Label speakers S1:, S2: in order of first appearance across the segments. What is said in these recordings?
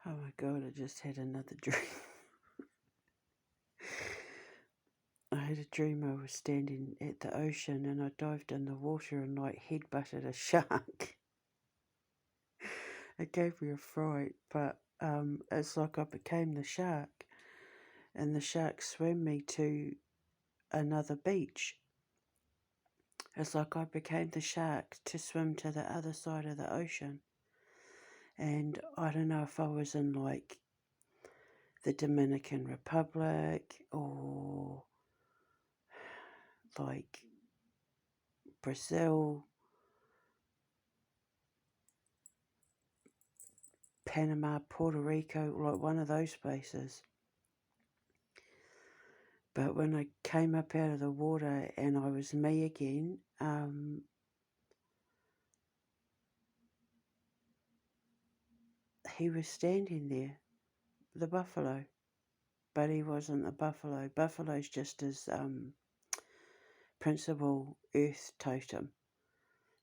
S1: Oh my god, I just had another dream. I had a dream I was standing at the ocean and I dived in the water and like headbutted a shark. It gave me a fright, but it's like I became the shark and the shark swam me to another beach. It's like I became the shark to swim to the other side of the ocean. And I don't know if I was in like the Dominican Republic or like Brazil, Panama, Puerto Rico, like one of those places. But when I came up out of the water and I was me again, he was standing there, the buffalo. But he wasn't a buffalo. Buffalo's just his principal earth totem.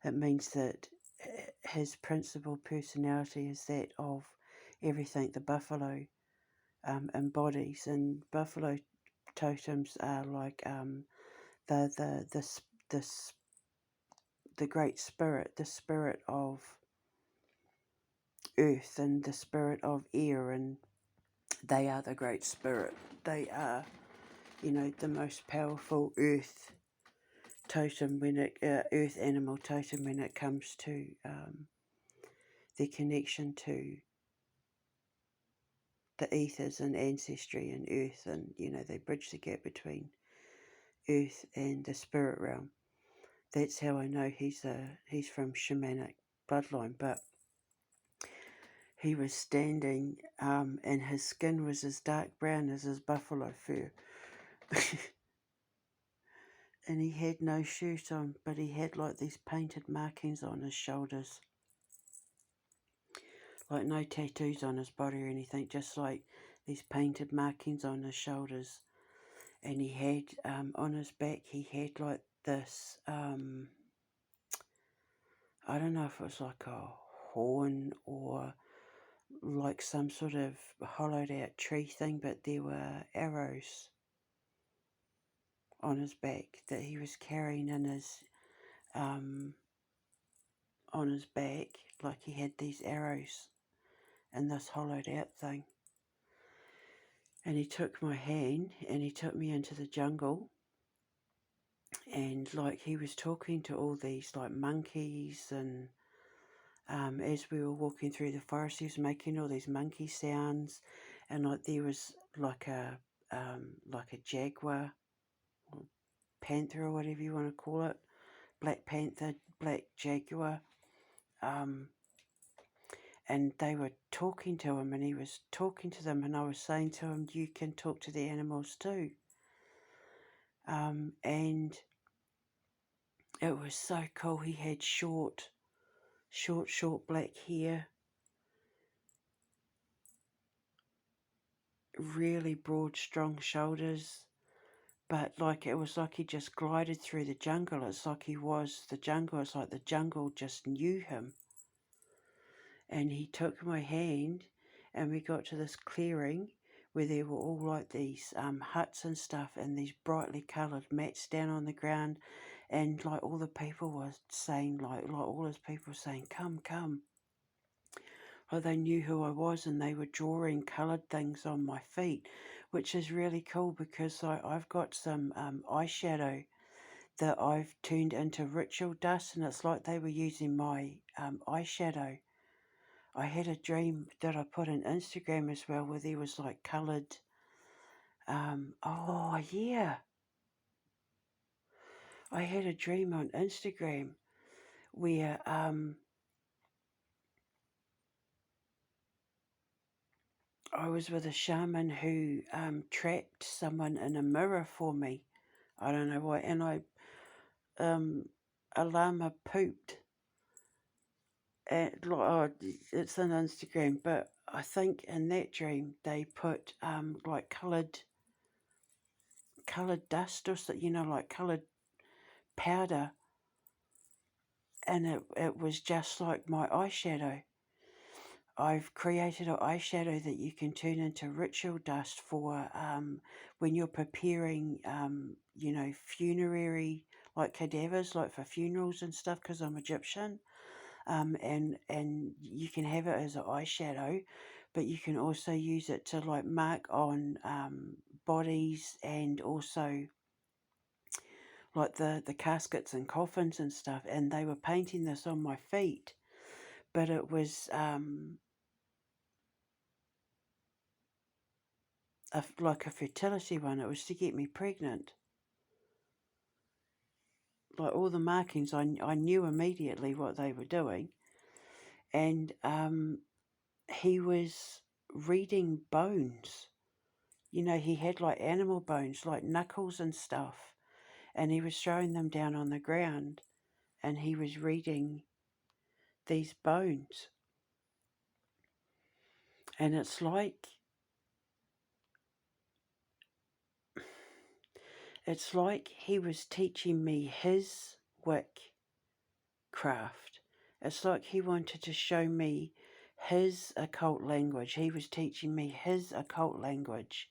S1: It means that his principal personality is that of everything the buffalo embodies. And buffalo totems are like the great spirit, the spirit of earth and the spirit of air, and they are the great spirit. They are, the most powerful earth totem earth animal totem when it comes to their connection to the ethers and ancestry and earth, and they bridge the gap between earth and the spirit realm. That's how I know he's from shamanic bloodline. But he was standing, and his skin was as dark brown as his buffalo fur. And he had no shirt on, but he had like these painted markings on his shoulders. Like no tattoos on his body or anything, just like these painted markings on his shoulders. And he had, on his back, he had like this, I don't know if it was like a horn or like some sort of hollowed out tree thing, but there were arrows on his back that he was carrying in his, on his back, like he had these arrows in this hollowed out thing. And he took my hand and he took me into the jungle, and like he was talking to all these like monkeys, and as we were walking through the forest he was making all these monkey sounds, and like there was like a jaguar or panther or whatever you want to call it, black panther, black jaguar, and they were talking to him and he was talking to them, and I was saying to him, you can talk to the animals too. And it was so cool. He had short black hair, really broad, strong shoulders, but like it was like he just glided through the jungle. It's like he was the jungle. It's like the jungle just knew him. And he took my hand and we got to this clearing where there were all like these huts and stuff, and these brightly coloured mats down on the ground, and like all the people were saying, like all his people were saying, come, come. Like they knew who I was, and they were drawing coloured things on my feet, which is really cool because I've got some eyeshadow that I've turned into ritual dust, and it's like they were using my eyeshadow. I had a dream that I put on Instagram as well where there was like coloured, oh yeah, I had a dream on Instagram where I was with a shaman who trapped someone in a mirror for me. I don't know why, and a llama pooped. It's on Instagram, but I think in that dream they put like coloured dust or so, like coloured powder, and it was just like my eyeshadow. I've created an eyeshadow that you can turn into ritual dust for when you're preparing, you know, funerary, like cadavers, like for funerals and stuff, because I'm Egyptian. And you can have it as an eyeshadow, but you can also use it to like mark on bodies, and also like the caskets and coffins and stuff. And they were painting this on my feet, but it was like a fertility one. It was to get me pregnant. Like all the markings, I knew immediately what they were doing. And he was reading bones. You know, he had like animal bones, like knuckles and stuff. And he was throwing them down on the ground. And he was reading these bones. And it's like he was teaching me his wick craft. It's like he wanted to show me his occult language. He was teaching me his occult language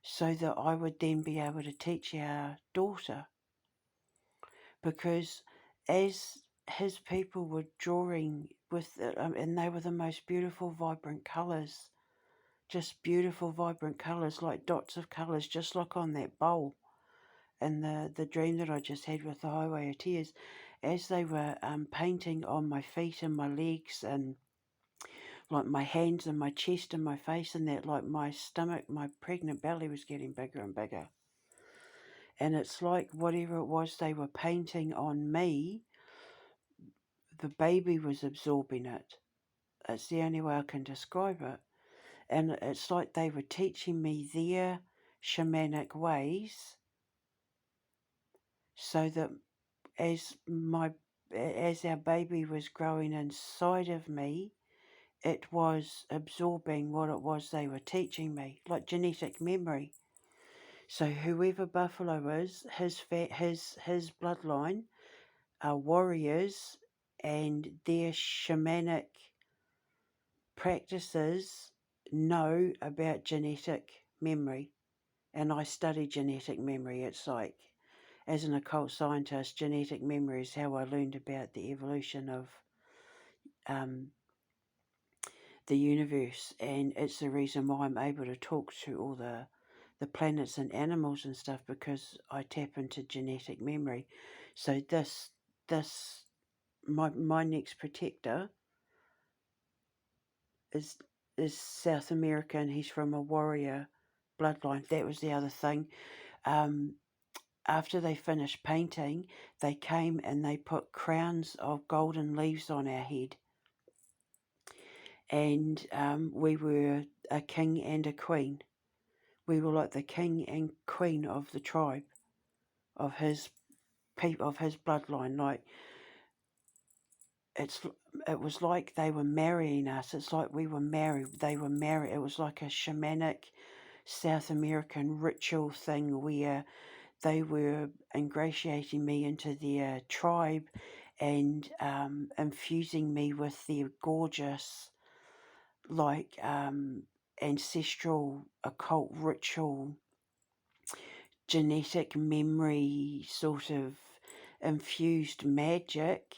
S1: so that I would then be able to teach our daughter. Because as his people were drawing with it, and they were the most beautiful, vibrant colours, just beautiful, vibrant colours, like dots of colours, just like on that bowl. And the dream that I just had with the Highway of Tears, as they were painting on my feet and my legs and like my hands and my chest and my face and that, like my stomach, my pregnant belly was getting bigger and bigger. And it's like whatever it was they were painting on me, the baby was absorbing it. It's the only way I can describe it. And it's like they were teaching me their shamanic ways so that as our baby was growing inside of me, it was absorbing what it was they were teaching me, like genetic memory. So whoever Buffalo is, his bloodline are warriors, and their shamanic practices know about genetic memory. And I study genetic memory. It's like, as an occult scientist, genetic memory is how I learned about the evolution of the universe, and it's the reason why I'm able to talk to all the planets and animals and stuff, because I tap into genetic memory. So this my next protector is South America, and he's from a warrior bloodline. That was the other thing. After they finished painting, they came and they put crowns of golden leaves on our head. And we were a king and a queen. We were like the king and queen of the tribe, of his people, of his bloodline. Like it was like they were marrying us. It's like we were married. They were married. It was like a shamanic South American ritual thing where they were ingratiating me into their tribe and infusing me with their gorgeous, like ancestral, occult, ritual, genetic memory sort of infused magic,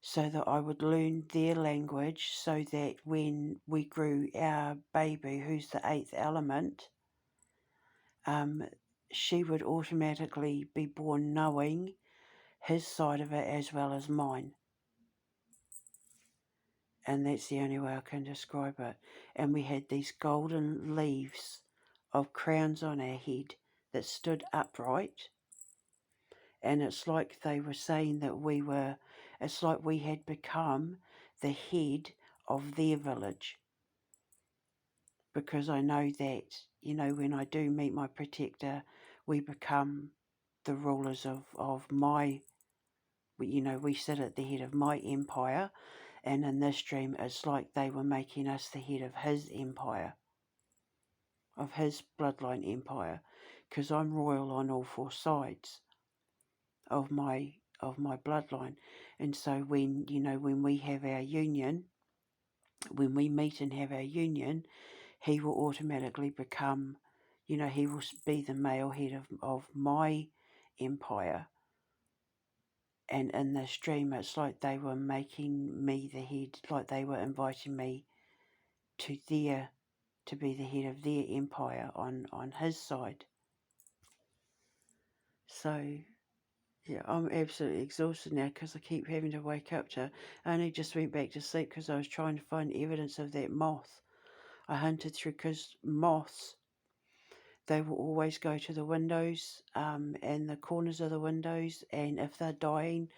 S1: so that I would learn their language, so that when we grew our baby, who's the eighth element, she would automatically be born knowing his side of it as well as mine. And that's the only way I can describe it. And we had these golden leaves of crowns on our head that stood upright. And it's like they were saying that it's like we had become the head of their village. Because I know that, when I do meet my protector, we become the rulers of my, we sit at the head of my empire. And in this dream, it's like they were making us the head of his empire, of his bloodline empire, because I'm royal on all four sides of my bloodline. And so when we have our union, when we meet and have our union, he will automatically become, you know, he will be the male head of my empire. And in this dream, it's like they were making me the head, like they were inviting me to be the head of their empire on his side. So, yeah, I'm absolutely exhausted now because I keep having to wake up to. I only just went back to sleep because I was trying to find evidence of that moth. I hunted through, because moths, they will always go to the windows, and the corners of the windows, and if they're dying,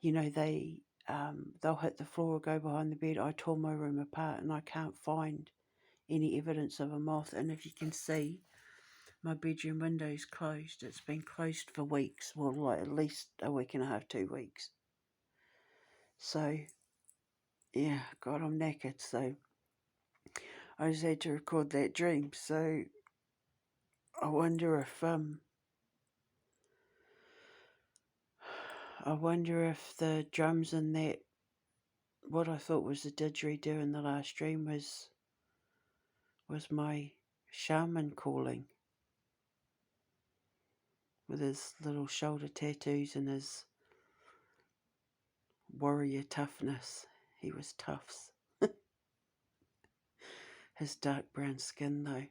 S1: you know, they'll hit the floor or go behind the bed. I tore my room apart and I can't find any evidence of a moth. And if you can see, my bedroom window's closed. It's been closed for weeks. Well, like at least a week and a half, 2 weeks. So, yeah, God, I'm knackered. So, I just had to record that dream. So, I wonder if, the drums in that, what I thought was the didgeridoo in the last dream was my shaman calling, with his little shoulder tattoos and his warrior toughness. He was toughs. His dark brown skin, though.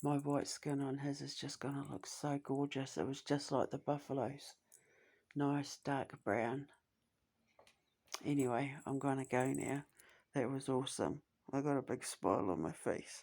S1: My white skin on his is just going to look so gorgeous. It was just like the buffaloes. Nice dark brown. Anyway, I'm going to go now. That was awesome. I got a big smile on my face.